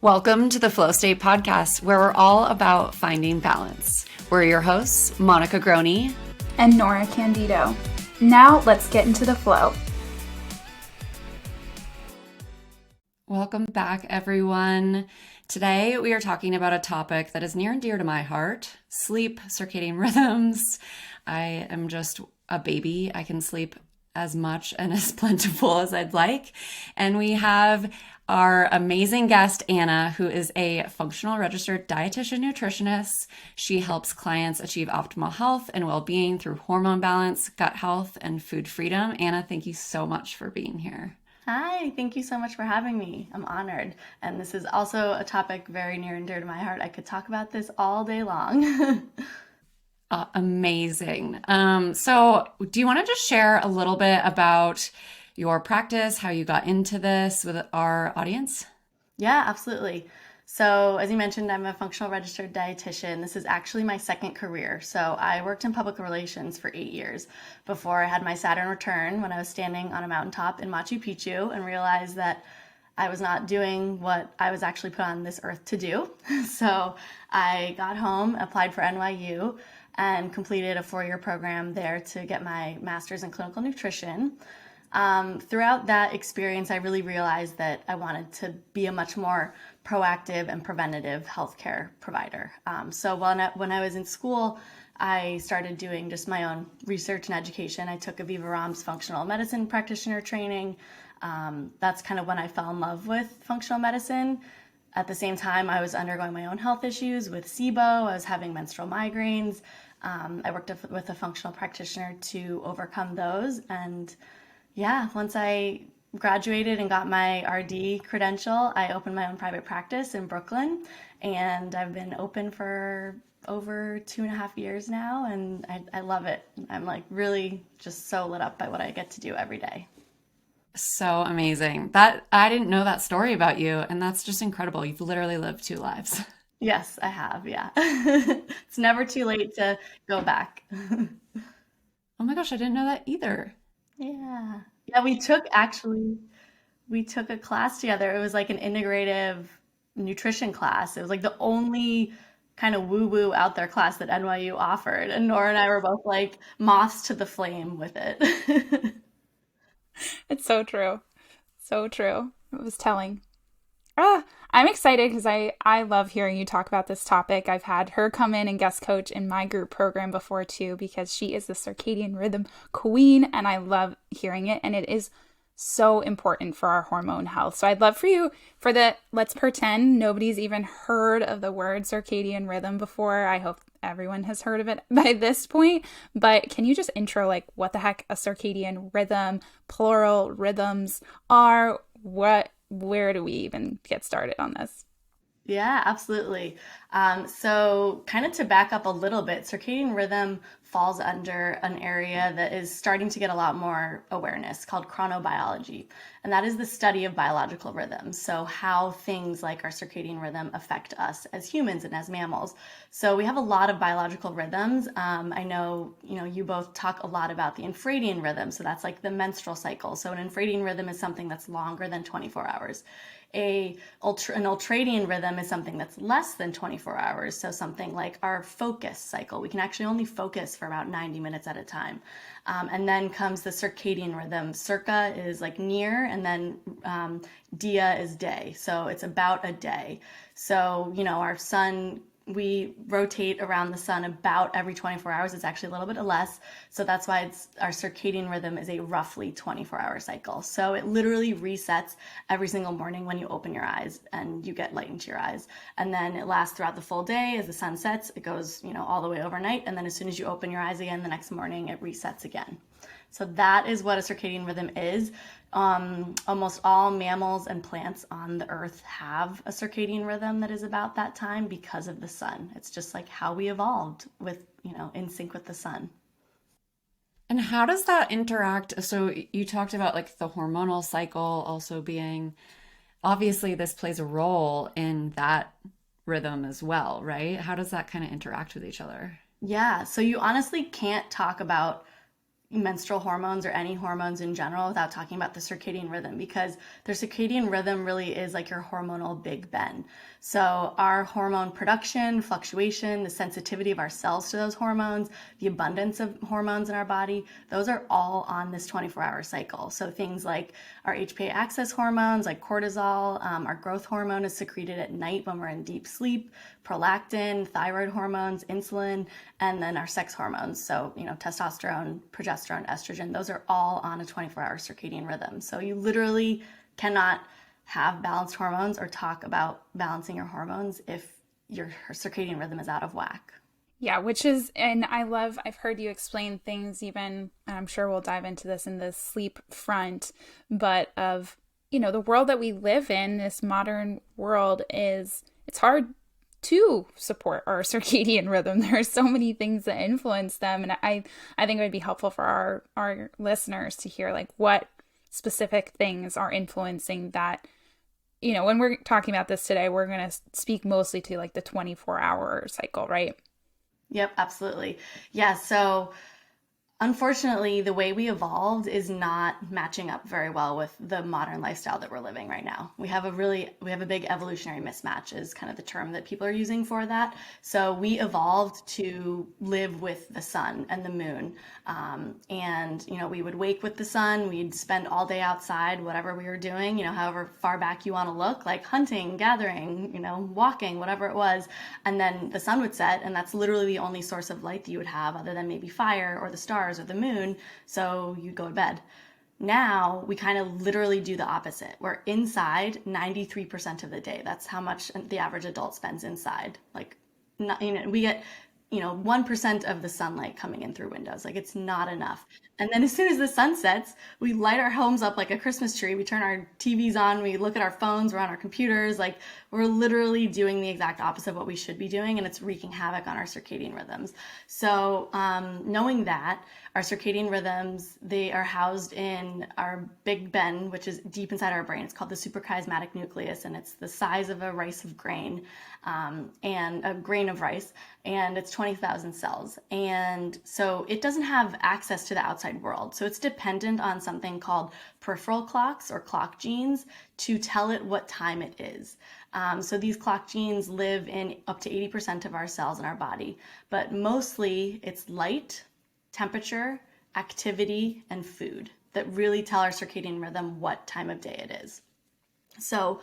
Welcome to the Flow State Podcast, where we're all about finding balance. We're your hosts, Monica Groney and Nora Candido. Now let's get into the flow. Welcome back, everyone. Today we are talking about a topic that is near and dear to my heart: sleep, circadian rhythms. I am just a baby. I can sleep as much and as plentiful as I'd like. And we have our amazing guest, Anna, who is a functional registered dietitian nutritionist. She helps clients achieve optimal health and well-being through hormone balance, gut health, and food freedom. Anna, thank you so much for being here. Hi, thank you so much for having me. I'm honored. And this is also a topic very near and dear to my heart. I could talk about this all day long. Amazing. So do you want to just share a little bit about your practice, how you got into this with our audience? Yeah, absolutely. So as you mentioned, I'm a functional registered dietitian. This is actually my second career. So I worked in public relations for 8 years before I had my Saturn return when I was standing on a mountaintop in Machu Picchu and realized that I was not doing what I was actually put on this earth to do. So I got home, applied for NYU, and completed a 4-year program there to get my master's in clinical nutrition. Throughout that experience, I really realized that I wanted to be a much more proactive and preventative healthcare provider. So when I was in school, I started doing just my own research and education. I took Aviva Romm's functional medicine practitioner training. That's kind of when I fell in love with functional medicine. At the same time, I was undergoing my own health issues with SIBO. I was having menstrual migraines. I worked with a functional practitioner to overcome those. And yeah, once I graduated and got my RD credential, I opened my own private practice in Brooklyn, and I've been open for over 2.5 years now, and I love it. I'm like really just so lit up by what I get to do every day. So amazing. That I didn't know that story about you, and that's just incredible. You've literally lived 2 lives. Yes, I have. Yeah. It's never too late to go back. Oh my gosh, I didn't know that either. Yeah. Yeah, we took a class together. It was like an integrative nutrition class. It was like the only kind of woo-woo out there class that NYU offered. And Nora and I were both like moths to the flame with it. It's so true. So true. It was telling. I'm excited because I love hearing you talk about this topic. I've had her come in and guest coach in my group program before too, because she is the circadian rhythm queen and I love hearing it. And it is so important for our hormone health. So I'd love for you let's pretend nobody's even heard of the word circadian rhythm before. I hope everyone has heard of it by this point, but can you just intro like what the heck a circadian rhythm, plural rhythms are? Where do we even get started on this? Yeah, absolutely. So kind of to back up a little bit, circadian rhythm falls under an area that is starting to get a lot more awareness called chronobiology. And that is the study of biological rhythms. So how things like our circadian rhythm affect us as humans and as mammals. So we have a lot of biological rhythms. I know, you both talk a lot about the infradian rhythm. So that's like the menstrual cycle. So an infradian rhythm is something that's longer than 24 hours. An ultradian rhythm is something that's less than 24 hours. So something like our focus cycle. We can actually only focus for about 90 minutes at a time. And then comes the circadian rhythm. Circa is like near, and then dia is day. So it's about a day. So, our sun, we rotate around the sun about every 24 hours. It's actually a little bit less. So that's why our circadian rhythm is a roughly 24-hour cycle. So it literally resets every single morning when you open your eyes and you get light into your eyes. And then it lasts throughout the full day. As the sun sets, it goes, all the way overnight. And then as soon as you open your eyes again, the next morning, it resets again. So that is what a circadian rhythm is. Almost all mammals and plants on the earth have a circadian rhythm that is about that time because of the sun. It's just like how we evolved with, in sync with the sun. And how does that interact? So you talked about like the hormonal cycle also being, obviously this plays a role in that rhythm as well, right? How does that kind of interact with each other? Yeah, so you honestly can't talk about menstrual hormones or any hormones in general without talking about the circadian rhythm, because the circadian rhythm really is like your hormonal Big Ben. So our hormone production, fluctuation, the sensitivity of our cells to those hormones, the abundance of hormones in our body, those are all on this 24-hour cycle. So things like our HPA axis hormones like cortisol, our growth hormone is secreted at night when we're in deep sleep, prolactin, thyroid hormones, insulin, and then our sex hormones. So, testosterone, progesterone, estrogen, those are all on a 24-hour circadian rhythm. So you literally cannot have balanced hormones or talk about balancing your hormones if your circadian rhythm is out of whack. Yeah, and I've heard you explain things even, and I'm sure we'll dive into this in the sleep front, but of, the world that we live in, this modern world it's hard to support our circadian rhythm. There are so many things that influence them. And I think it would be helpful for our listeners to hear like what specific things are influencing that. When we're talking about this today, we're going to speak mostly to like the 24-hour cycle, right? Yep, absolutely. Yeah. So unfortunately, the way we evolved is not matching up very well with the modern lifestyle that we're living right now. We have a big evolutionary mismatch is kind of the term that people are using for that. So we evolved to live with the sun and the moon. And we would wake with the sun, we'd spend all day outside, whatever we were doing, however far back you want to look, like hunting, gathering, walking, whatever it was. And then the sun would set, and that's literally the only source of light that you would have other than maybe fire or the stars or the moon, so you go to bed. Now we kind of literally do the opposite. We're inside 93% of the day. That's how much the average adult spends inside. Like, we get 1% of the sunlight coming in through windows. Like, it's not enough. And then as soon as the sun sets, we light our homes up like a Christmas tree. We turn our TVs on, we look at our phones, we're on our computers. Like, we're literally doing the exact opposite of what we should be doing, and it's wreaking havoc on our circadian rhythms. So knowing that, our circadian rhythms, they are housed in our Big Ben, which is deep inside our brain. It's called the suprachiasmatic nucleus, and it's the size of a rice of grain, and a grain of rice, and it's 20,000 cells. And so it doesn't have access to the outside world. So it's dependent on something called peripheral clocks or clock genes to tell it what time it is. So these clock genes live in up to 80% of our cells in our body, but mostly it's light, temperature, activity, and food that really tell our circadian rhythm what time of day it is. So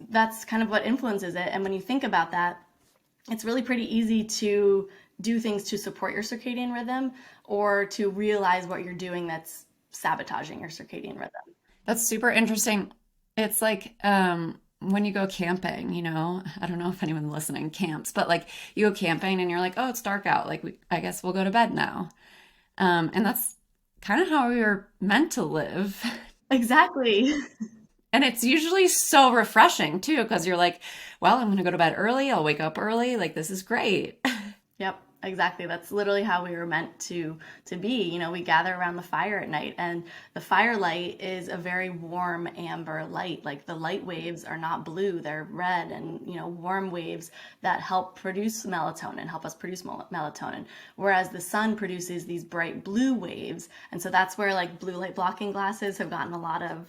that's kind of what influences it. And when you think about that, it's really pretty easy to do things to support your circadian rhythm or to realize what you're doing that's sabotaging your circadian rhythm. That's super interesting. It's like when you go camping, I don't know if anyone listening camps, but like you go camping and you're like, oh, it's dark out. Like, I guess we'll go to bed now. And that's kind of how we were meant to live. Exactly. And it's usually so refreshing too, because you're like, well, I'm going to go to bed early. I'll wake up early. Like, this is great. Yep, exactly. That's literally how we were meant to be. We gather around the fire at night, and the firelight is a very warm amber light. Like, the light waves are not blue, they're red, and warm waves that help produce melatonin, help us produce melatonin. Whereas the sun produces these bright blue waves, and so that's where like blue light blocking glasses have gotten a lot of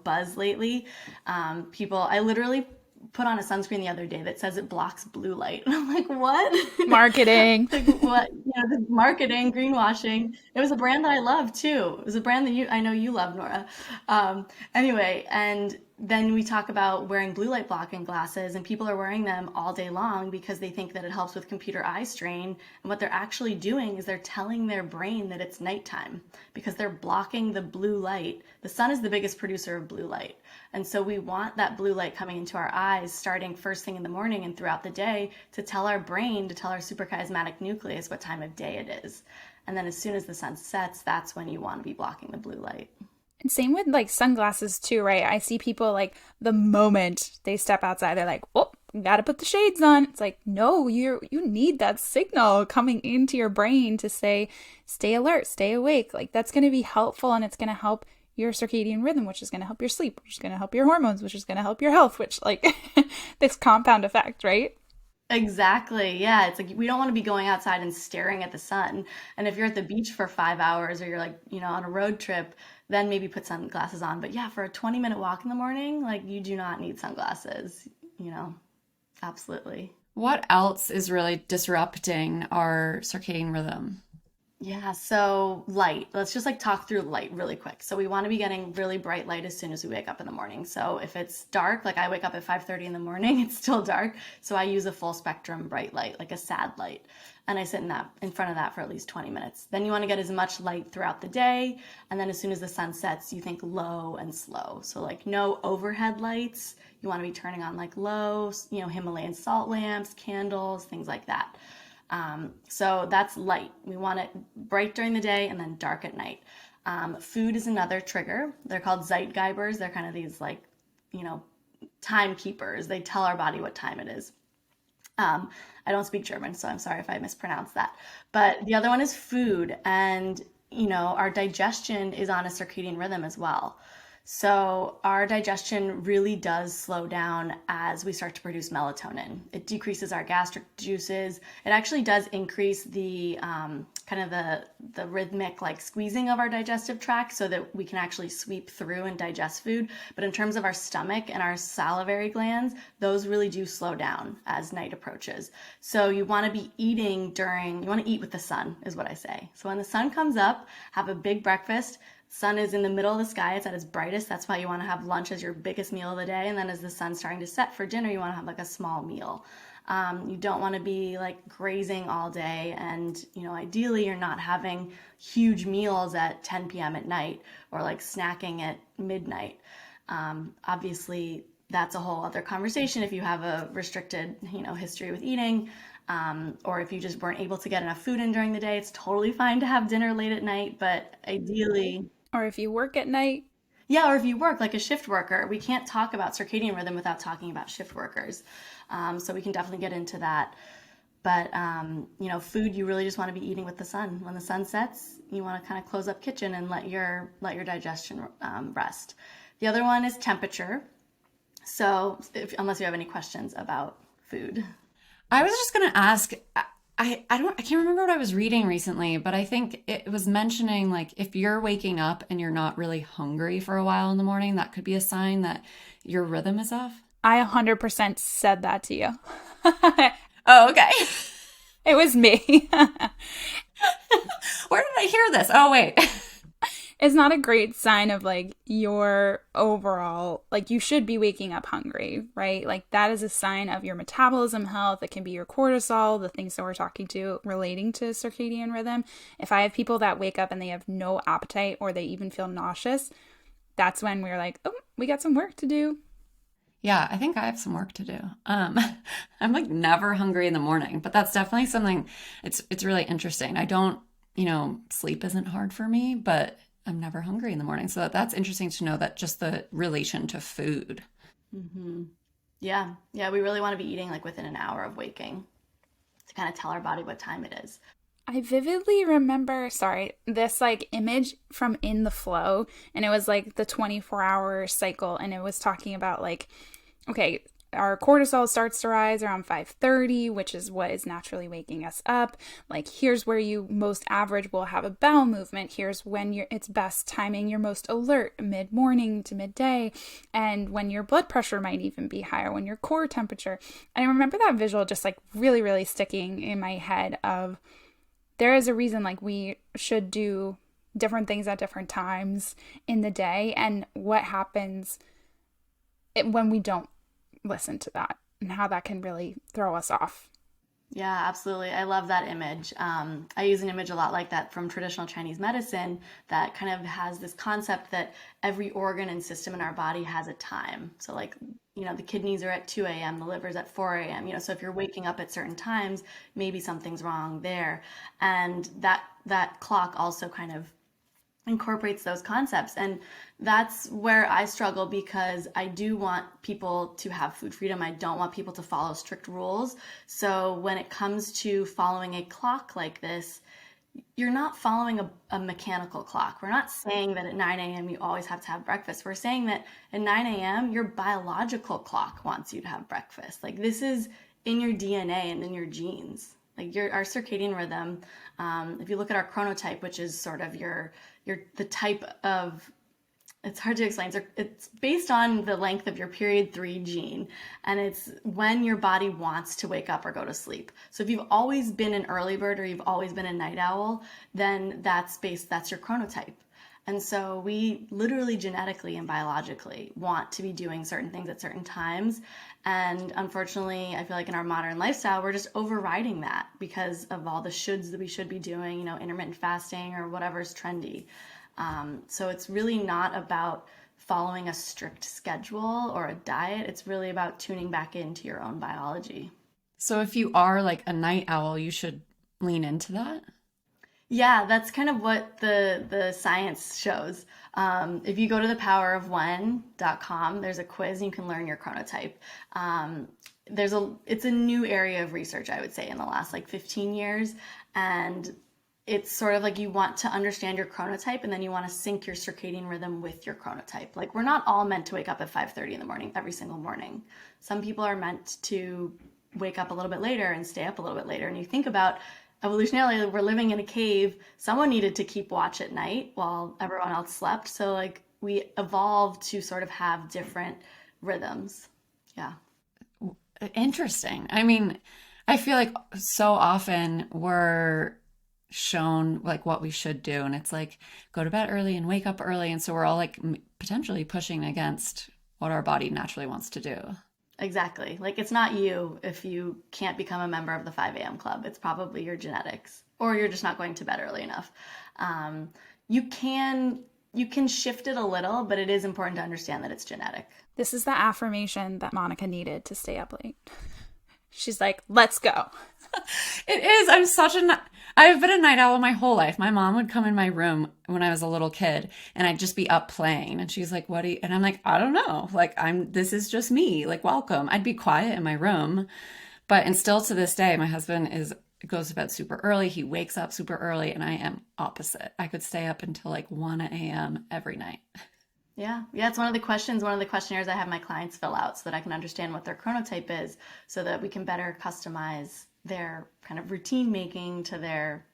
buzz lately. I literally put on a sunscreen the other day that says it blocks blue light. And I'm like, what? Marketing. Like, what? The marketing, greenwashing. It was a brand that I love too. It was a brand that I know you love, Nora. Anyway, and then we talk about wearing blue light blocking glasses, and people are wearing them all day long because they think that it helps with computer eye strain. And what they're actually doing is they're telling their brain that it's nighttime because they're blocking the blue light. The sun is the biggest producer of blue light. And so we want that blue light coming into our eyes starting first thing in the morning and throughout the day to tell our brain, to tell our suprachiasmatic nucleus what time of day it is. And then as soon as the sun sets, that's when you want to be blocking the blue light. And same with like sunglasses too, right? I see people like the moment they step outside, they're like, oh, got to put the shades on. It's like, no, you need that signal coming into your brain to say, stay alert, stay awake. Like, that's going to be helpful, and it's going to help your circadian rhythm, which is going to help your sleep, which is going to help your hormones, which is going to help your health, which like this compound effect, right? Exactly. Yeah. It's like we don't want to be going outside and staring at the sun. And if you're at the beach for 5 hours or you're like, on a road trip, then maybe put sunglasses on. But yeah, for a 20-minute walk in the morning, like you do not need sunglasses, you know, absolutely. What else is really disrupting our circadian rhythm? Yeah, so light. Let's just like talk through light really quick. So we want to be getting really bright light as soon as we wake up in the morning. So if it's dark, like I wake up at 5:30 in the morning, it's still dark. So I use a full spectrum bright light, like a sad light. And I sit in front of that for at least 20 minutes. Then you want to get as much light throughout the day. And then as soon as the sun sets, you think low and slow. So like no overhead lights. You want to be turning on like low, Himalayan salt lamps, candles, things like that. So that's light. We want it bright during the day and then dark at night. Food is another trigger. They're called Zeitgebers. They're kind of these like, you know, timekeepers. They tell our body what time it is. I don't speak German, so I'm sorry if I mispronounced that. But the other one is food. And, our digestion is on a circadian rhythm as well. So our digestion really does slow down as we start to produce melatonin. It decreases our gastric juices. It actually does increase the kind of the rhythmic like squeezing of our digestive tract so that we can actually sweep through and digest food. But in terms of our stomach and our salivary glands, those really do slow down as night approaches. So you want to be eating you want to eat with the sun is what I say. So when the sun comes up, have a big breakfast. Sun is in the middle of the sky. It's at its brightest. That's why you want to have lunch as your biggest meal of the day. And then as the sun's starting to set for dinner, you want to have like a small meal. You don't want to be like grazing all day. And, ideally you're not having huge meals at 10 p.m. at night or like snacking at midnight. Obviously that's a whole other conversation if you have a restricted, history with eating. Or if you just weren't able to get enough food in during the day, it's totally fine to have dinner late at night. But ideally, Or if you work at night. yeah, or if you work like a shift worker, we can't talk about circadian rhythm without talking about shift workers. So we can definitely get into that. But food you really just want to be eating with the sun. When the sun sets, you want to kind of close up kitchen and let your digestion rest. The other one is temperature. So unless you have any questions about food. I was just going to ask, I can't remember what I was reading recently, but I think it was mentioning like if you're waking up and you're not really hungry for a while in the morning, that could be a sign that your rhythm is off. I 100% said that to you. Oh, okay. It was me. Where did I hear this? Oh, wait. It's not a great sign of like your overall, like you should be waking up hungry, right? Like that is a sign of your metabolism health. It can be your cortisol, the things that we're talking to relating to circadian rhythm. If I have people that wake up and they have no appetite or they even feel nauseous, that's when we're like, oh, we got some work to do. Yeah, I think I have some work to do. I'm like never hungry in the morning, but that's definitely something, it's really interesting. I don't, sleep isn't hard for me, but I'm never hungry in the morning. So that's interesting to know that just the relation to food. Hmm. Yeah. Yeah. We really want to be eating like within an hour of waking to kind of tell our body what time it is. I vividly remember, this like image from In the Flow, and it was like the 24-hour cycle, and it was talking about like, okay, our cortisol starts to rise around 5:30, which is what is naturally waking us up. Like, here's where you most average will have a bowel movement. Here's when it's best timing. You're most alert mid-morning to midday, and when your blood pressure might even be higher, when your core temperature. And I remember that visual just like really, really sticking in my head of there is a reason like we should do different things at different times in the day, and what happens when we don't listen to that and how that can really throw us off. Yeah, absolutely. I love that image. I use an image a lot like that from traditional Chinese medicine that kind of has this concept that every organ and system in our body has a time. So like, the kidneys are at 2 a.m., the liver's at 4 a.m., so if you're waking up at certain times, maybe something's wrong there. And that clock also kind of incorporates those concepts. And that's where I struggle because I do want people to have food freedom. I don't want people to follow strict rules. So when it comes to following a clock like this, you're not following a mechanical clock. We're not saying that at 9 a.m. you always have to have breakfast. We're saying that at 9 a.m. your biological clock wants you to have breakfast. Like this is in your DNA and in your genes. Like our circadian rhythm. If you look at our chronotype, which is sort of the type of, it's hard to explain. It's based on the length of your period 3 gene, and it's when your body wants to wake up or go to sleep. So if you've always been an early bird or you've always been a night owl, then that's your chronotype. And so we literally genetically and biologically want to be doing certain things at certain times. And unfortunately, I feel like in our modern lifestyle, we're just overriding that because of all the shoulds that we should be doing, intermittent fasting or whatever's trendy. So it's really not about following a strict schedule or a diet. It's really about tuning back into your own biology. So if you are like a night owl, you should lean into that. Yeah, that's kind of what the science shows. If you go to thepowerofone.com, there's a quiz and you can learn your chronotype. It's a new area of research, I would say, in the last like 15 years. And it's sort of like you want to understand your chronotype and then you want to sync your circadian rhythm with your chronotype. Like we're not all meant to wake up at 5:30 in the morning every single morning. Some people are meant to wake up a little bit later and stay up a little bit later. And you think about evolutionarily, we're living in a cave. Someone needed to keep watch at night while everyone else slept. So like we evolved to sort of have different rhythms. Yeah. Interesting. I mean, I feel like so often we're shown like what we should do, and it's like go to bed early and wake up early, and so we're all like potentially pushing against what our body naturally wants to do. Exactly. Like it's not you if you can't become a member of the 5 a.m. club. It's probably your genetics, or you're just not going to bed early enough. You can shift it a little, but it is important to understand that it's genetic. This is the affirmation that Monica needed to stay up late. She's like, let's go. It is. I've been a night owl my whole life. My mom would come in my room when I was a little kid and I'd just be up playing. And she's like, and I'm like, I don't know. Like, this is just me. Like, welcome. I'd be quiet in my room. And still to this day, my husband goes to bed super early. He wakes up super early and I am opposite. I could stay up until like 1 a.m. every night. Yeah. It's one of the questionnaires I have my clients fill out so that I can understand what their chronotype is so that we can better customize their kind of routine making to their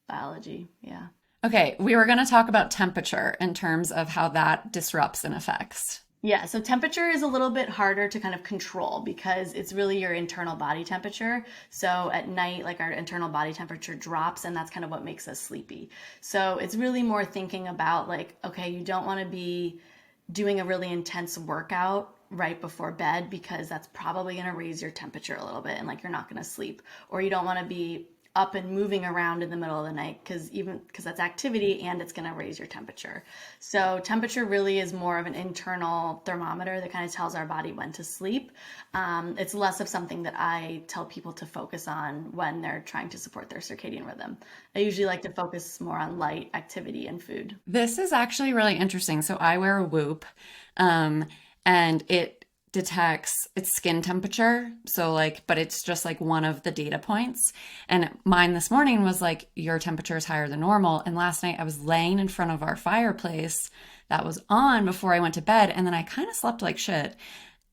biology. Yeah. Okay. We were going to talk about temperature in terms of how that disrupts and affects. Yeah. So temperature is a little bit harder to kind of control because it's really your internal body temperature. So at night, like our internal body temperature drops and that's kind of what makes us sleepy. So it's really more thinking about like, okay, you don't want to be doing a really intense workout right before bed because that's probably going to raise your temperature a little bit and like you're not going to sleep. Or you don't want to be up and moving around in the middle of the night because that's activity and it's going to raise your temperature. So temperature really is more of an internal thermometer that kind of tells our body when to sleep. It's less of something that I tell people to focus on when they're trying to support their circadian rhythm. I usually like to focus more on light activity and food. This is actually really interesting. So I wear a Whoop, and it detects its skin temperature. So but it's just like one of the data points. And mine this morning was like, your temperature is higher than normal. And last night I was laying in front of our fireplace that was on before I went to bed. And then I kind of slept like shit.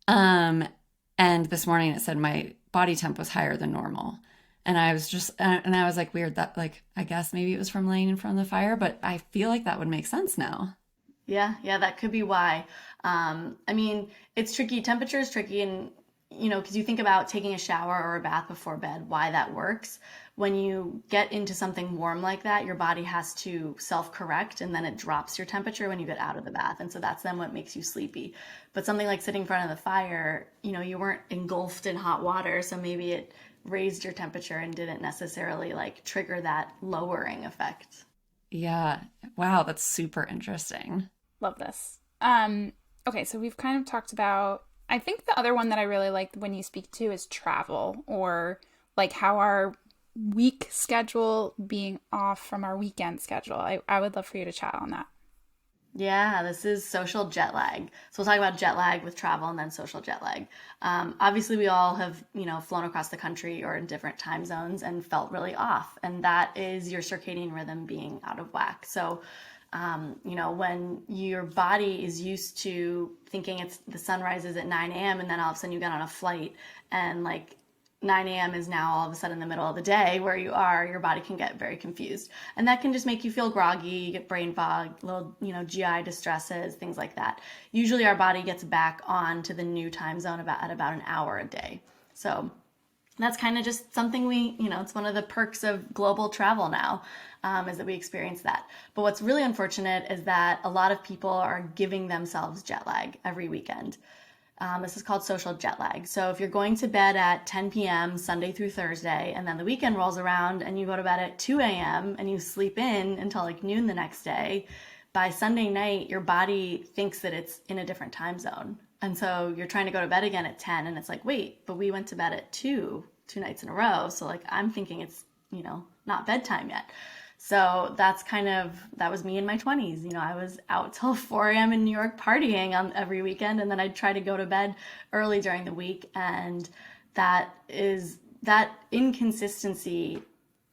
And this morning it said my body temp was higher than normal. And I was like, weird, that like, I guess maybe it was from laying in front of the fire, but I feel like that would make sense now. Yeah, that could be why. I mean, it's tricky. Temperature is tricky, and because you think about taking a shower or a bath before bed, why that works. When you get into something warm like that, your body has to self-correct, and then it drops your temperature when you get out of the bath, and so that's then what makes you sleepy. But something like sitting in front of the fire, you weren't engulfed in hot water, so maybe it raised your temperature and didn't necessarily like trigger that lowering effect. Yeah. Wow, that's super interesting. Love this. Okay, so we've kind of talked about, I think the other one that I really like when you speak to is travel, or like how our week schedule being off from our weekend schedule. I would love for you to chat on that. Yeah, this is social jet lag. So we'll talk about jet lag with travel and then social jet lag. Obviously, we all have, flown across the country or in different time zones and felt really off. And that is your circadian rhythm being out of whack. So, when your body is used to thinking it's the sun rises at 9 a.m. and then all of a sudden you get on a flight and like 9 a.m. is now all of a sudden the middle of the day where you are, your body can get very confused. And that can just make you feel groggy, you get brain fog, little, GI distresses, things like that. Usually our body gets back on to the new time zone at about an hour a day. So that's kind of just something it's one of the perks of global travel now, is that we experience that. But what's really unfortunate is that a lot of people are giving themselves jet lag every weekend. This is called social jet lag. So if you're going to bed at 10 p.m. Sunday through Thursday, and then the weekend rolls around and you go to bed at 2 a.m. and you sleep in until like noon the next day, by Sunday night, your body thinks that it's in a different time zone. And so you're trying to go to bed again at 10 and it's like, wait, but we went to bed at 2 nights in a row. So like I'm thinking it's, not bedtime yet. So that was me in my 20s. I was out till 4 a.m. in New York partying on every weekend, and then I'd try to go to bed early during the week. And that inconsistency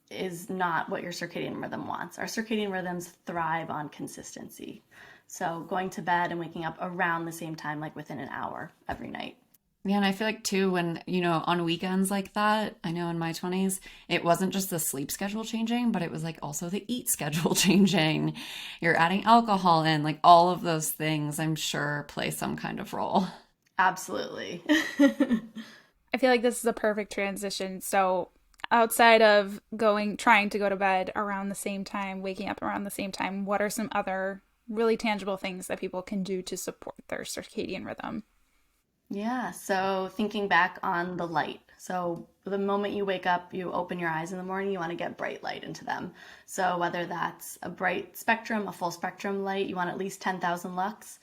is not what your circadian rhythm wants. Our circadian rhythms thrive on consistency. So going to bed and waking up around the same time, like within an hour every night. Yeah, and I feel like too, when, on weekends like that, I know in my 20s, it wasn't just the sleep schedule changing, but it was like also the eat schedule changing. You're adding alcohol in, like all of those things, I'm sure play some kind of role. Absolutely. I feel like this is a perfect transition. So, outside of trying to go to bed around the same time, waking up around the same time, what are some other really tangible things that people can do to support their circadian rhythm? Yeah, so thinking back on the light. So the moment you wake up, you open your eyes in the morning, you want to get bright light into them. So whether that's a bright spectrum, a full spectrum light, you want at least 10,000 lux,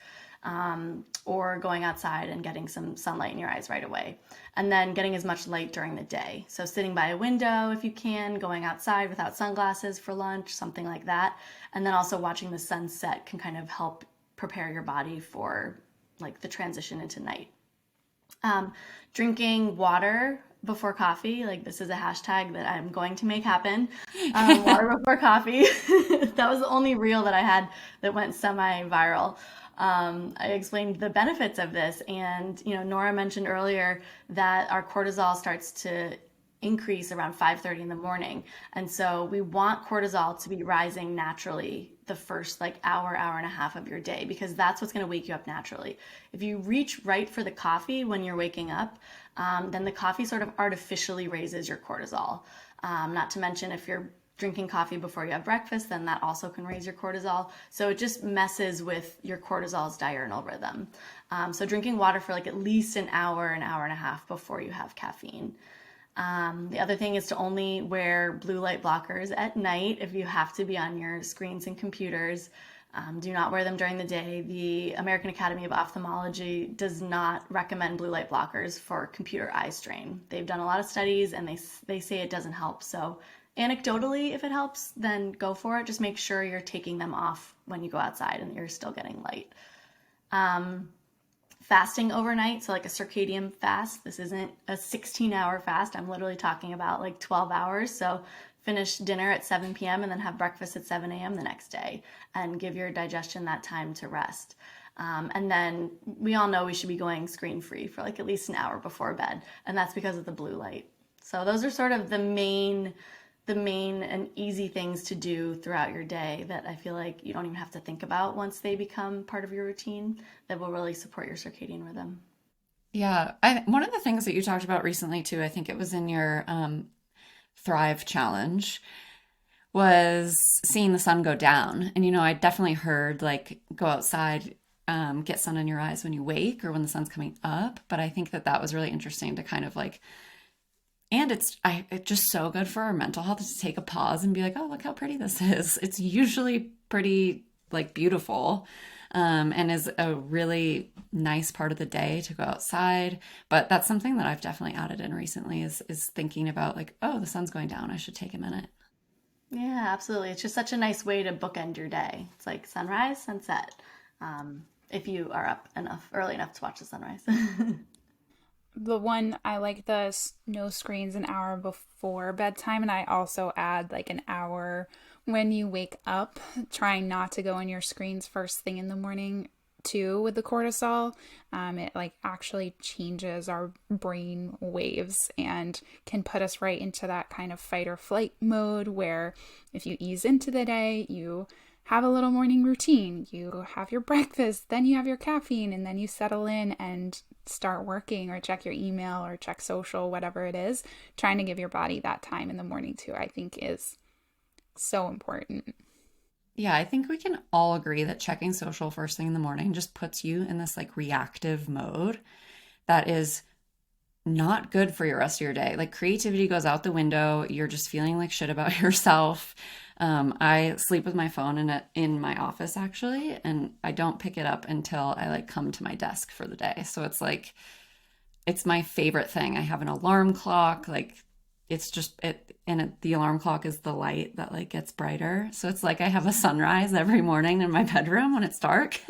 or going outside and getting some sunlight in your eyes right away. And then getting as much light during the day. So sitting by a window if you can, going outside without sunglasses for lunch, something like that. And then also watching the sunset can kind of help prepare your body for like the transition into night. Drinking water before coffee, like this is a hashtag that I'm going to make happen. Water before coffee. That was the only reel that I had that went semi-viral. I explained the benefits of this, and Nora mentioned earlier that our cortisol starts to increase around 5:30 in the morning, and so we want cortisol to be rising naturally the first like hour and a half of your day, because that's what's going to wake you up naturally. If you reach right for the coffee when you're waking up, then the coffee sort of artificially raises your cortisol. Not to mention if you're drinking coffee before you have breakfast, then that also can raise your cortisol. So it just messes with your cortisol's diurnal rhythm. So drinking water for like at least an hour and a half before you have caffeine. The other thing is to only wear blue light blockers at night if you have to be on your screens and computers. Do not wear them during the day. The American Academy of Ophthalmology does not recommend blue light blockers for computer eye strain. They've done a lot of studies and they say it doesn't help. So anecdotally, if it helps, then go for it. Just make sure you're taking them off when you go outside and you're still getting light. Fasting overnight, so like a circadian fast. This isn't a 16-hour fast. I'm literally talking about like 12 hours. So finish dinner at 7 p.m. and then have breakfast at 7 a.m. the next day and give your digestion that time to rest. And then we all know we should be going screen free for like at least an hour before bed. And that's because of the blue light. So those are sort of the main and easy things to do throughout your day that I feel like you don't even have to think about once they become part of your routine, that will really support your circadian rhythm. Yeah, one of the things that you talked about recently too, I think it was in your Thrive challenge, was seeing the sun go down. And I definitely heard like go outside, get sun in your eyes when you wake or when the sun's coming up. But I think that was really interesting to kind of like, and it's just so good for our mental health to take a pause and be like, oh, look how pretty this is. It's usually pretty like beautiful, and is a really nice part of the day to go outside. But that's something that I've definitely added in recently is thinking about like, oh, the sun's going down. I should take a minute. Yeah, absolutely. It's just such a nice way to bookend your day. It's like sunrise, sunset. If you are up enough early enough to watch the sunrise. The one I like the no screens an hour before bedtime, and I also add like an hour when you wake up, trying not to go on your screens first thing in the morning too with the cortisol. It like actually changes our brain waves and can put us right into that kind of fight or flight mode where if you ease into the day, you have a little morning routine. You have your breakfast, then you have your caffeine, and then you settle in and start working or check your email or check social, whatever it is. Trying to give your body that time in the morning too, I think is so important. Yeah, I think we can all agree that checking social first thing in the morning just puts you in this like reactive mode that is not good for your rest of your day. Like creativity goes out the window. You're just feeling like shit about yourself. I sleep with my phone in my office actually, and I don't pick it up until I like come to my desk for the day. So it's like it's my favorite thing. I have an alarm clock. Like it's just the alarm clock is the light that like gets brighter. So it's like I have a sunrise every morning in my bedroom when it's dark.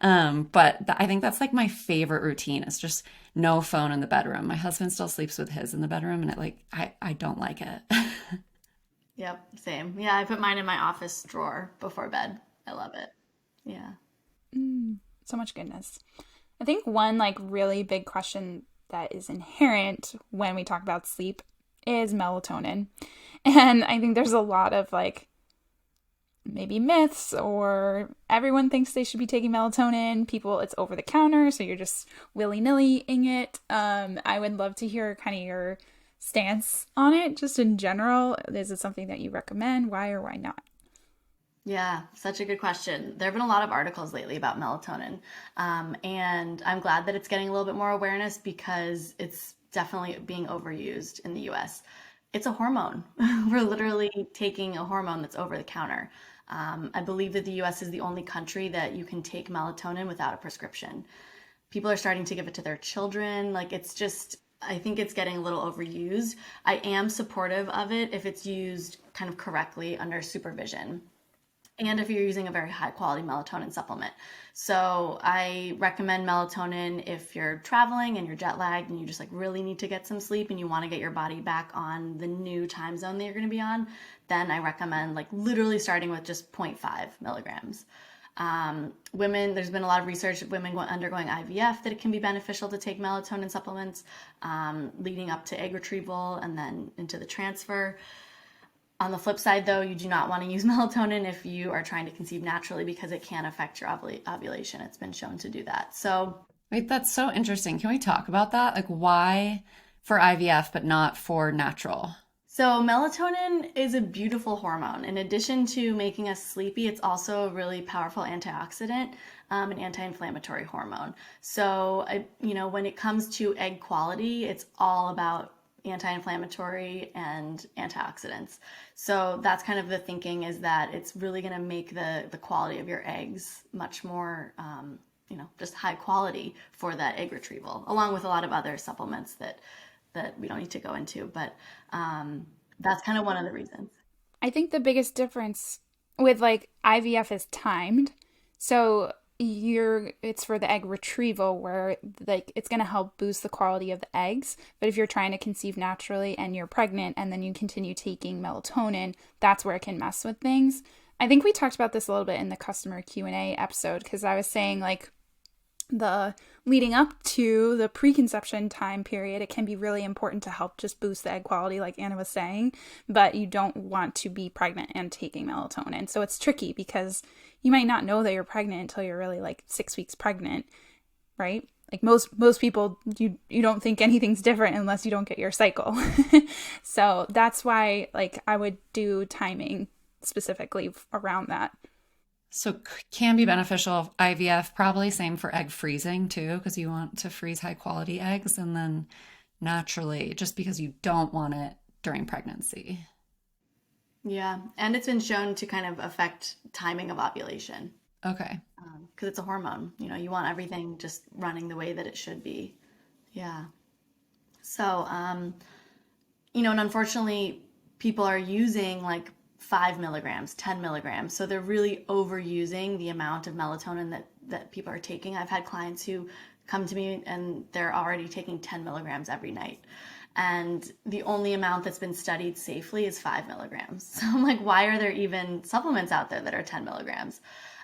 I think that's like my favorite routine. It's just no phone in the bedroom. My husband still sleeps with his in the bedroom, and I don't like it. Yep, same. Yeah, I put mine in my office drawer before bed. I love it. Yeah. So much goodness. I think one like really big question that is inherent when we talk about sleep is melatonin. And I think there's a lot of like maybe myths or everyone thinks they should be taking melatonin. People, it's over the counter, so you're just willy-nilly-ing it. I would love to hear kind of your stance on it, just in general. Is it something that you recommend? Why or why not? Yeah, such a good question. There have been a lot of articles lately about melatonin, and I'm glad that it's getting a little bit more awareness because it's definitely being overused in the US. It's a hormone. We're literally taking a hormone that's over the counter. I believe that the US is the only country that you can take melatonin without a prescription. People are starting to give it to their children. Like it's just, I think it's getting a little overused. I am supportive of it if it's used kind of correctly under supervision and if you're using a very high quality melatonin supplement. So I recommend melatonin if you're traveling and you're jet lagged and you just like really need to get some sleep and you want to get your body back on the new time zone that you're going to be on, then I recommend like literally starting with just zero point 0.5 milligrams. Women, there's been a lot of research of women undergoing IVF that it can be beneficial to take melatonin supplements leading up to egg retrieval and then into the transfer. On the flip side, though, you do not want to use melatonin if you are trying to conceive naturally because it can affect your ovulation. It's been shown to do that. So, Wait, that's so interesting. Can we talk about that? Like why for IVF but not for natural? so melatonin is a beautiful hormone. In addition to making us sleepy, it's also a really powerful antioxidant, an anti-inflammatory hormone. So, when it comes to egg quality, it's all about anti-inflammatory and antioxidants. So that's kind of the thinking is that it's really going to make the quality of your eggs much more, just high quality for that egg retrieval, along with a lot of other supplements that we don't need to go into. But that's kind of one of the reasons. I think the biggest difference with like IVF is timed. So it's for the egg retrieval where like it's going to help boost the quality of the eggs. But if you're trying to conceive naturally and you're pregnant and then you continue taking melatonin, that's where it can mess with things. I think we talked about this a little bit in the customer Q&A episode because I was saying like the leading up to the preconception time period, it can be really important to help just boost the egg quality, like Anna was saying, but you don't want to be pregnant and taking melatonin. So it's tricky because you might not know that you're pregnant until you're really like 6 weeks pregnant, right? Like most people, you don't think anything's different unless you don't get your cycle. So that's why like I would do timing specifically around that. So can be beneficial IVF, probably same for egg freezing too, because you want to freeze high quality eggs and then naturally, just because you don't want it during pregnancy. Yeah, and it's been shown to kind of affect timing of ovulation Okay. because it's a hormone. You want everything just running the way that it should be. Yeah. So, and unfortunately, people are using like 5 milligrams, 10 milligrams. So they're really overusing the amount of melatonin that people are taking. I've had clients who come to me and they're already taking 10 milligrams every night. And the only amount that's been studied safely is 5 milligrams. So I'm like, why are there even supplements out there that are 10 milligrams?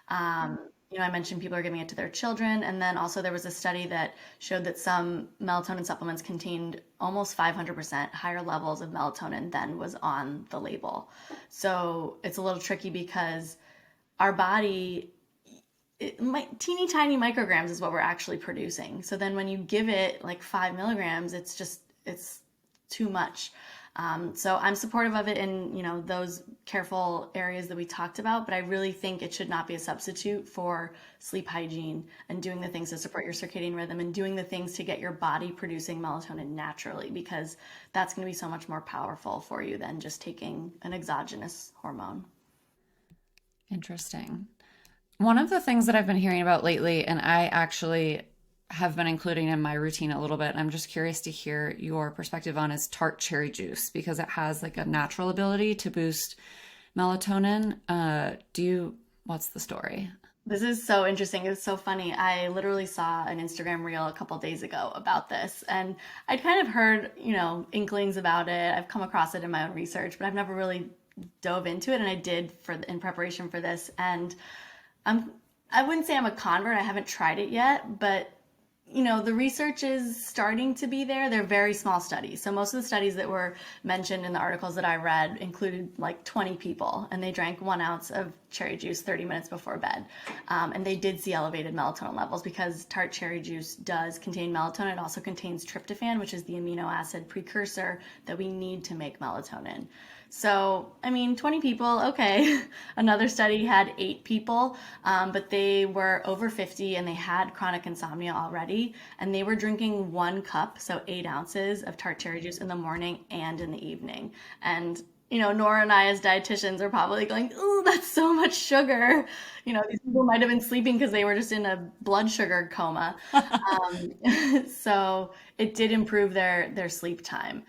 Um, I mentioned people are giving it to their children. And then also there was a study that showed that some melatonin supplements contained almost 500% higher levels of melatonin than was on the label. So it's a little tricky because our body, teeny tiny micrograms is what we're actually producing. So then when you give it like 5 milligrams, it's too much. So I'm supportive of it in, those careful areas that we talked about, but I really think it should not be a substitute for sleep hygiene and doing the things to support your circadian rhythm and doing the things to get your body producing melatonin naturally, because that's going to be so much more powerful for you than just taking an exogenous hormone. Interesting. One of the things that I've been hearing about lately, and I actually have been including in my routine a little bit, and I'm just curious to hear your perspective on, is tart cherry juice, because it has like a natural ability to boost melatonin. What's the story? This is so interesting. It's so funny. I literally saw an Instagram reel a couple days ago about this, and I'd kind of heard, inklings about it. I've come across it in my own research, but I've never really dove into it, and I did in preparation for this. And I wouldn't say I'm a convert. I haven't tried it yet, but the research is starting to be there. They're very small studies. So most of the studies that were mentioned in the articles that I read included like 20 people, and they drank 1 ounce of cherry juice 30 minutes before bed. And they did see elevated melatonin levels because tart cherry juice does contain melatonin. It also contains tryptophan, which is the amino acid precursor that we need to make melatonin. So, 20 people, okay. Another study had 8 people, but they were over 50 and they had chronic insomnia already. And they were drinking 1 cup, so 8 ounces of tart cherry juice in the morning and in the evening. And, Nora and I as dietitians are probably going, oh, that's so much sugar. These people might have been sleeping because they were just in a blood sugar coma. So it did improve their sleep time.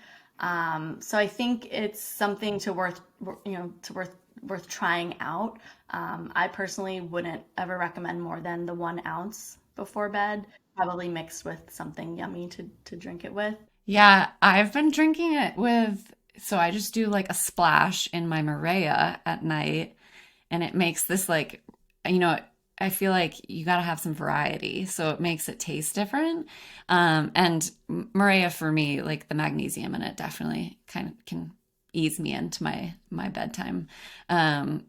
So I think it's something worth trying out. I personally wouldn't ever recommend more than the 1 ounce before bed, probably mixed with something yummy to drink it with. Yeah, I've been drinking it so I just do like a splash in my Maria at night, and it makes this like, I feel like you got to have some variety, so it makes it taste different. And Maria, for me, like the magnesium in it definitely kind of can ease me into my bedtime.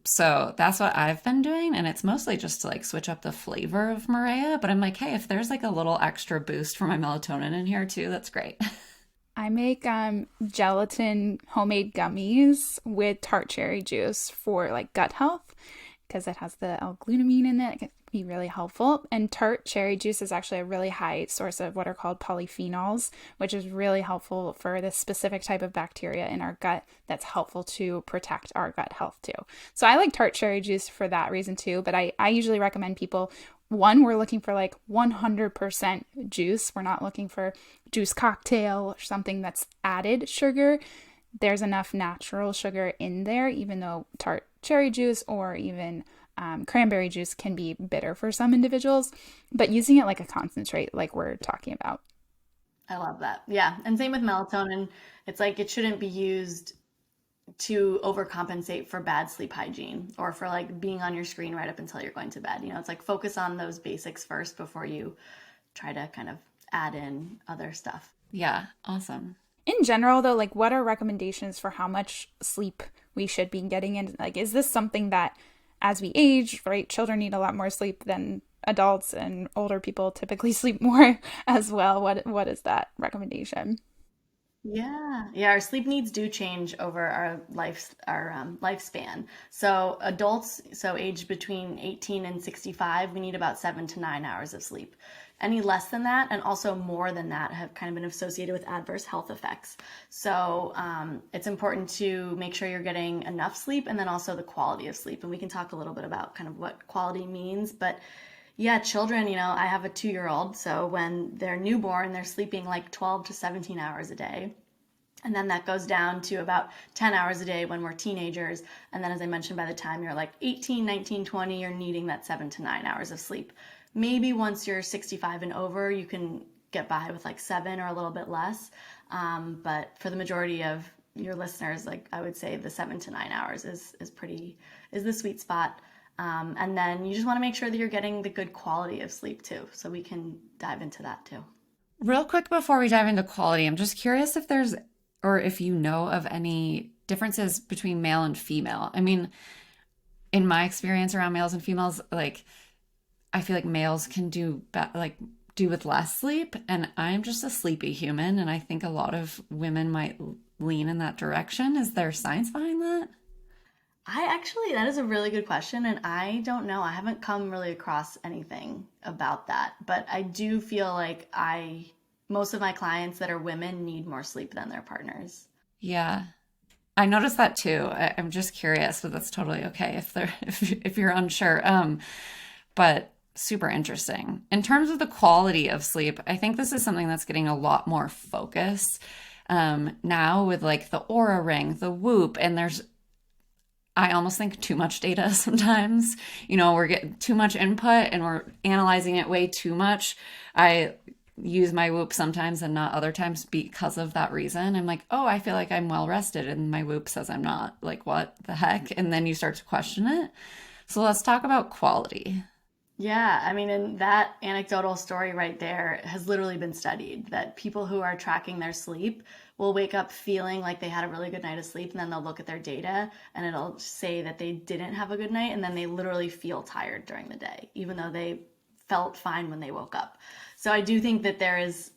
So that's what I've been doing, and it's mostly just to like switch up the flavor of Maria. But I'm like, hey, if there's like a little extra boost for my melatonin in here too, that's great. I make gelatin homemade gummies with tart cherry juice for like gut health, because it has the L-glutamine in it. It can be really helpful. And tart cherry juice is actually a really high source of what are called polyphenols, which is really helpful for this specific type of bacteria in our gut that's helpful to protect our gut health too. So I like tart cherry juice for that reason too, but I usually recommend people, one, we're looking for like 100% juice. We're not looking for juice cocktail or something that's added sugar. There's enough natural sugar in there, even though tart cherry juice or even cranberry juice can be bitter for some individuals, but using it like a concentrate, like we're talking about. I love that. Yeah. And same with melatonin. It's like it shouldn't be used to overcompensate for bad sleep hygiene or for like being on your screen right up until you're going to bed. It's like focus on those basics first before you try to kind of add in other stuff. Yeah, awesome. In general, though, like what are recommendations for how much sleep we should be getting in? Like, is this something that as we age, right, children need a lot more sleep than adults, and older people typically sleep more as well? What is that recommendation? Yeah, yeah. Our sleep needs do change over our lifespan. So adults, so aged between 18 and 65, we need about 7 to 9 hours of sleep. Any less than that, and also more than that, have kind of been associated with adverse health effects. So it's important to make sure you're getting enough sleep, and then also the quality of sleep. And we can talk a little bit about kind of what quality means, but yeah, children, I have a 2-year-old, so when they're newborn, they're sleeping like 12 to 17 hours a day. And then that goes down to about 10 hours a day when we're teenagers. And then, as I mentioned, by the time you're like 18, 19, 20, you're needing that 7 to 9 hours of sleep. Maybe once you're 65 and over, you can get by with like 7 or a little bit less. But for the majority of your listeners, like I would say the 7 to 9 hours is the sweet spot. And then you just want to make sure that you're getting the good quality of sleep too. So we can dive into that too. Real quick before we dive into quality, I'm just curious if there's, or if you know of any differences between male and female. I mean, in my experience around males and females, like I feel like males can do with less sleep, and I'm just a sleepy human, and I think a lot of women might lean in that direction. Is there science behind that? That is a really good question, and I don't know. I haven't come really across anything about that, but I do feel like most of my clients that are women need more sleep than their partners. Yeah. I noticed that too. I'm just curious, but that's totally okay if you're unsure. But super interesting. In terms of the quality of sleep, I think this is something that's getting a lot more focus now with like the Aura Ring, the Whoop, and I almost think too much data sometimes. We're getting too much input and we're analyzing it way too much. I use my Whoop sometimes and not other times because of that reason. I'm like, oh, I feel like I'm well rested, and my Whoop says I'm not. Like, what the heck? And then you start to question it. So let's talk about quality. Yeah, I mean, and that anecdotal story right there has literally been studied that people who are tracking their sleep will wake up feeling like they had a really good night of sleep, and then they'll look at their data and it'll say that they didn't have a good night, and then they literally feel tired during the day, even though they felt fine when they woke up. So I do think that there is,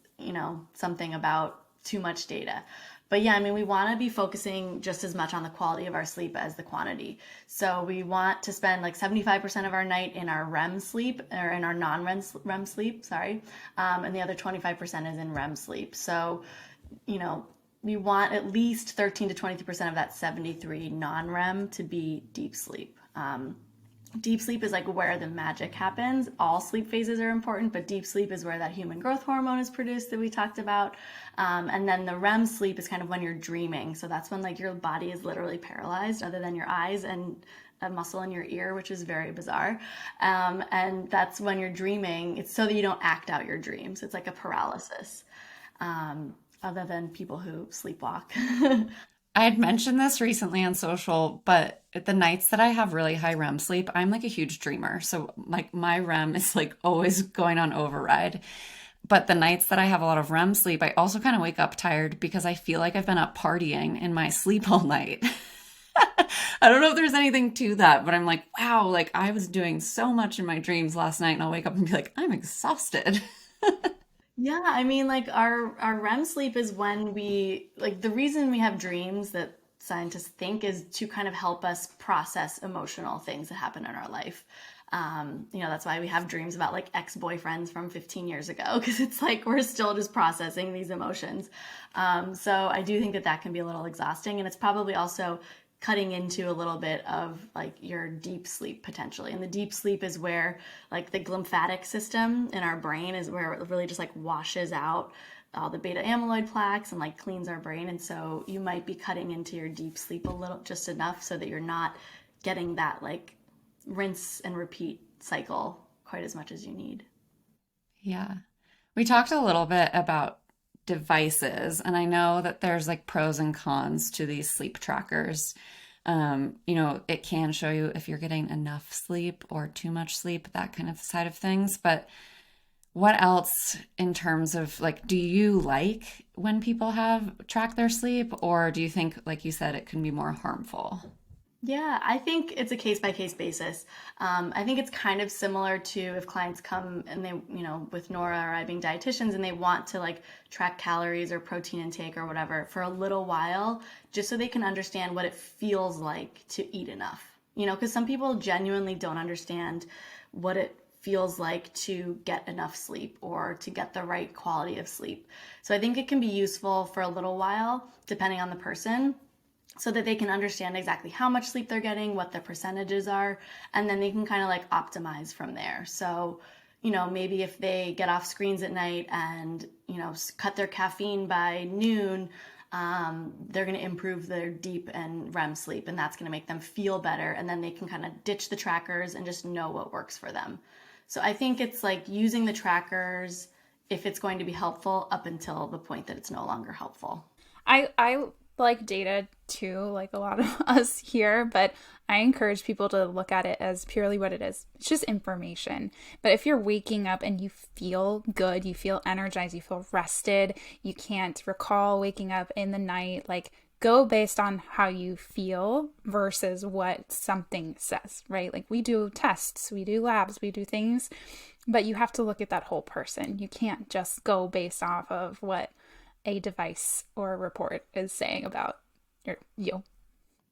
something about too much data. But yeah, I mean, we want to be focusing just as much on the quality of our sleep as the quantity. So we want to spend like 75% of our night in our REM sleep, or in our non-REM sleep, sorry. And the other 25% is in REM sleep. So, we want at least 13 to 23% of that 73 non-REM to be deep sleep. Deep sleep is like where the magic happens. All sleep phases are important, but deep sleep is where that human growth hormone is produced that we talked about. And then the REM sleep is kind of when you're dreaming. So that's when like your body is literally paralyzed other than your eyes and a muscle in your ear, which is very bizarre. And that's when you're dreaming. It's so that you don't act out your dreams. It's like a paralysis, other than people who sleepwalk. I had mentioned this recently on social, but the nights that I have really high REM sleep, I'm like a huge dreamer. So like my REM is like always going on override. But the nights that I have a lot of REM sleep, I also kind of wake up tired because I feel like I've been up partying in my sleep all night. I don't know if there's anything to that, but I'm like, wow, like I was doing so much in my dreams last night, and I'll wake up and be like, I'm exhausted. Yeah, I mean, like our REM sleep is when the reason we have dreams that scientists think is to kind of help us process emotional things that happen in our life. That's why we have dreams about like ex-boyfriends from 15 years ago, because it's like we're still just processing these emotions. So I do think that that can be a little exhausting, and it's probably also cutting into a little bit of like your deep sleep potentially. And the deep sleep is where like the glymphatic system in our brain is where it really just like washes out all the beta amyloid plaques and like cleans our brain. And so you might be cutting into your deep sleep a little, just enough so that you're not getting that like rinse and repeat cycle quite as much as you need. Yeah. We talked a little bit about devices, and I know that there's like pros and cons to these sleep trackers. It can show you if you're getting enough sleep or too much sleep, that kind of side of things. But what else in terms of like, do you like when people have track their sleep, or do you think, like you said, it can be more harmful? Yeah, I think it's a case by case basis. I think it's kind of similar to if clients come and they, with Nora or I being dietitians, and they want to like track calories or protein intake or whatever for a little while, just so they can understand what it feels like to eat enough. Because some people genuinely don't understand what it feels like to get enough sleep or to get the right quality of sleep. So I think it can be useful for a little while, depending on the person, so that they can understand exactly how much sleep they're getting, what the percentages are, and then they can kind of like optimize from there. So, maybe if they get off screens at night and, cut their caffeine by noon, they're going to improve their deep and REM sleep, and that's going to make them feel better. And then they can kind of ditch the trackers and just know what works for them. So I think it's like using the trackers if it's going to be helpful up until the point that it's no longer helpful. I like data too, like a lot of us here, but I encourage people to look at it as purely what it is. It's just information. But if you're waking up and you feel good, you feel energized, you feel rested, you can't recall waking up in the night, like go based on how you feel versus what something says, right? Like we do tests, we do labs, we do things, but you have to look at that whole person. You can't just go based off of what a device or a report is saying about you.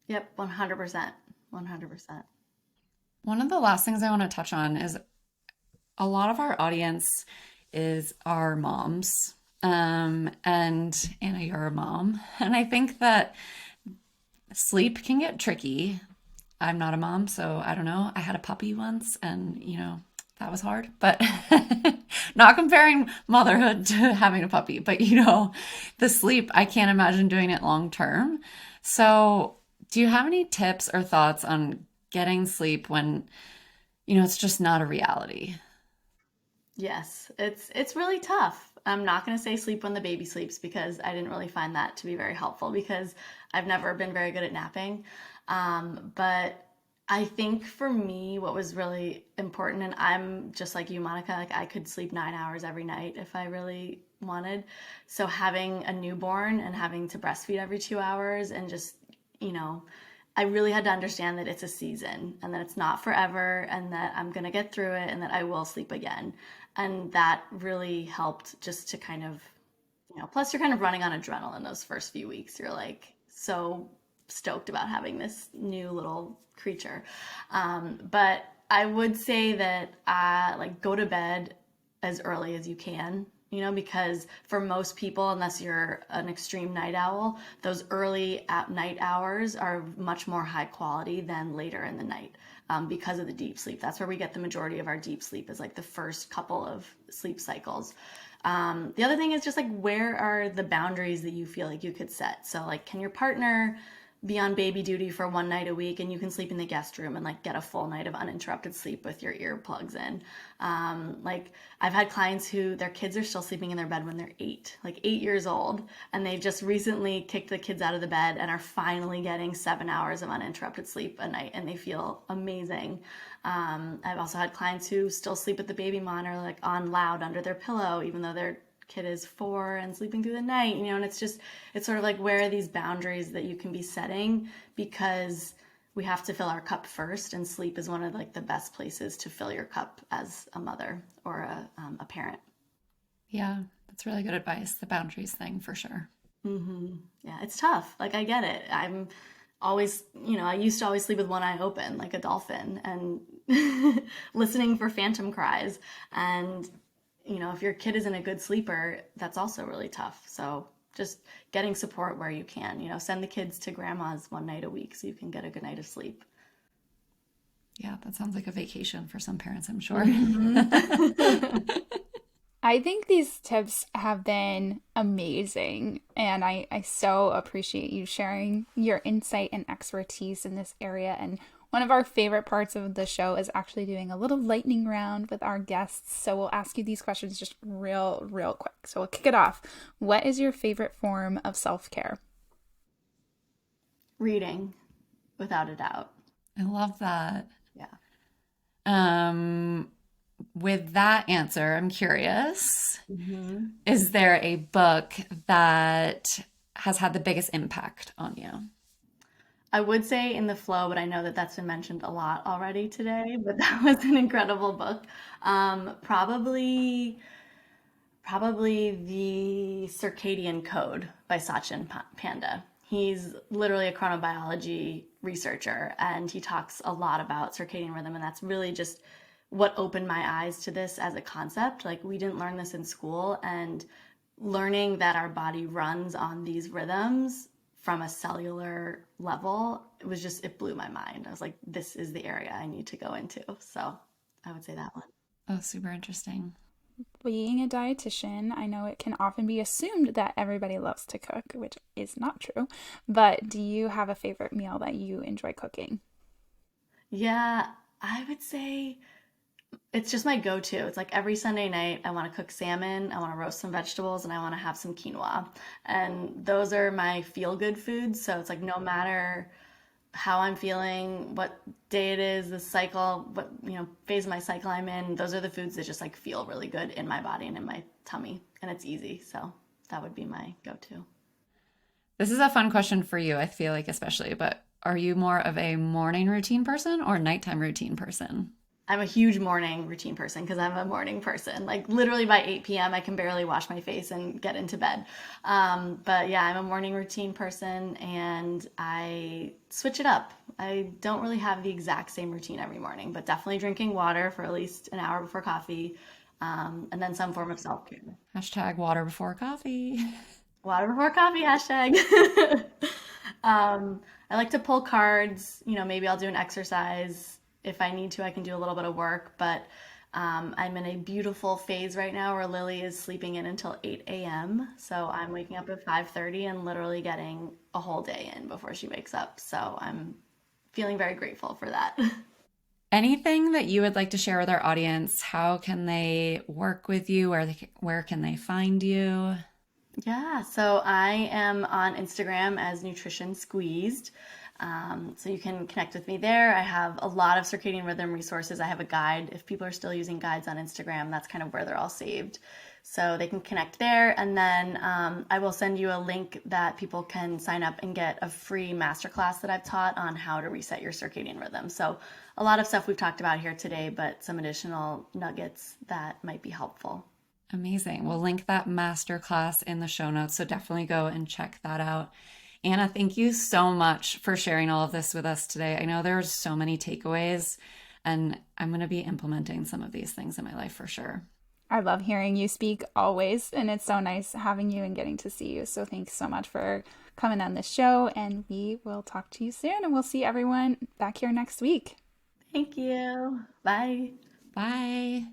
Yep, 100%. 100%. One of the last things I want to touch on is a lot of our audience is our moms. And Anna, you're a mom. And I think that sleep can get tricky. I'm not a mom, so I don't know. I had a puppy once and, that was hard, but not comparing motherhood to having a puppy, but the sleep, I can't imagine doing it long term. So, do you have any tips or thoughts on getting sleep when, it's just not a reality? Yes, it's really tough. I'm not going to say sleep when the baby sleeps because I didn't really find that to be very helpful because I've never been very good at napping. But I think for me, what was really important, and I'm just like you, Monica, like I could sleep 9 hours every night if I really wanted. So having a newborn and having to breastfeed every 2 hours and just, you know, I really had to understand that it's a season and that it's not forever and that I'm going to get through it and that I will sleep again. And that really helped just to kind of, plus you're kind of running on adrenaline those first few weeks. You're like so stoked about having this new little creature. But I would say that like go to bed as early as you can, because for most people, unless you're an extreme night owl, those early at night hours are much more high quality than later in the night because of the deep sleep. That's where we get the majority of our deep sleep is like the first couple of sleep cycles. The other thing is just like, where are the boundaries that you feel like you could set? So like, can your partner be on baby duty for one night a week and you can sleep in the guest room and like get a full night of uninterrupted sleep with your earplugs in? Like I've had clients who their kids are still sleeping in their bed when they're 8 years old, and they've just recently kicked the kids out of the bed and are finally getting 7 hours of uninterrupted sleep a night, and they feel amazing. I've also had clients who still sleep with the baby monitor like on loud under their pillow, even though their kid is 4 and sleeping through the night, and it's sort of like, where are these boundaries that you can be setting? Because we have to fill our cup first, and sleep is one of like the best places to fill your cup as a mother or a parent. Yeah, that's really good advice. The boundaries thing for sure. Yeah, it's tough. Like I get it. I'm always, I used to always sleep with one eye open like a dolphin and listening for phantom cries. And if your kid isn't a good sleeper, that's also really tough. So just getting support where you can, send the kids to grandma's one night a week so you can get a good night of sleep. Yeah, that sounds like a vacation for some parents, I'm sure. I think these tips have been amazing, and I so appreciate you sharing your insight and expertise in this area. And one of our favorite parts of the show is actually doing a little lightning round with our guests. So we'll ask you these questions just real quick. So we'll kick it off. What is your favorite form of self-care? Reading, without a doubt. I love that. Yeah. With that answer, I'm curious, is there a book that has had the biggest impact on you? I would say In the Flow, but I know that that's been mentioned a lot already today, but that was an incredible book. Probably the Circadian Code by Sachin Panda. He's literally a chronobiology researcher, and he talks a lot about circadian rhythm, and that's really just what opened my eyes to this as a concept. Like, we didn't learn this in school, and learning that our body runs on these rhythms from a cellular level, it blew my mind. I was like, this is the area I need to go into. So I would say that one. Oh, super interesting. being a dietitian, I know it can often be assumed that everybody loves to cook, which is not true. But do you have a favorite meal that you enjoy cooking? Yeah, I would say it's just my go-to. It's like every Sunday night, I want to cook salmon, I want to roast some vegetables, and I want to have some quinoa. And those are my feel-good foods. So it's like no matter how I'm feeling, what day it is, the cycle, what, phase of my cycle I'm in, those are the foods that just like feel really good in my body and in my tummy. And it's easy. So that would be my go-to. This is a fun question for you, I feel like, especially, but are you more of a morning routine person or nighttime routine person? I'm a huge morning routine person because I'm a morning person. Like literally by 8 p.m., I can barely wash my face and get into bed. But yeah, I'm a morning routine person and I switch it up. I don't really have the exact same routine every morning, but definitely drinking water for at least an hour before coffee, and then some form of self-care. Hashtag water before coffee. Water before coffee, hashtag. I like to pull cards. Maybe I'll do an exercise. If I need to, I can do a little bit of work. But I'm in a beautiful phase right now where Lily is sleeping in until 8 a.m. So I'm waking up at 5:30 and literally getting a whole day in before she wakes up. So I'm feeling very grateful for that. Anything that you would like to share with our audience? How can they work with you? Where can they find you? Yeah, so I am on Instagram as Nutrition Squeezed. So you can connect with me there. I have a lot of circadian rhythm resources. I have a guide. If people are still using guides on Instagram, that's kind of where they're all saved. So they can connect there. And then I will send you a link that people can sign up and get a free masterclass that I've taught on how to reset your circadian rhythm. So a lot of stuff we've talked about here today, but some additional nuggets that might be helpful. Amazing. We'll link that masterclass in the show notes. So definitely go and check that out. Anna, thank you so much for sharing all of this with us today. I know there's so many takeaways, and I'm going to be implementing some of these things in my life for sure. I love hearing you speak always, and it's so nice having you and getting to see you. So thanks so much for coming on this show, and we will talk to you soon, and we'll see everyone back here next week. Thank you. Bye. Bye.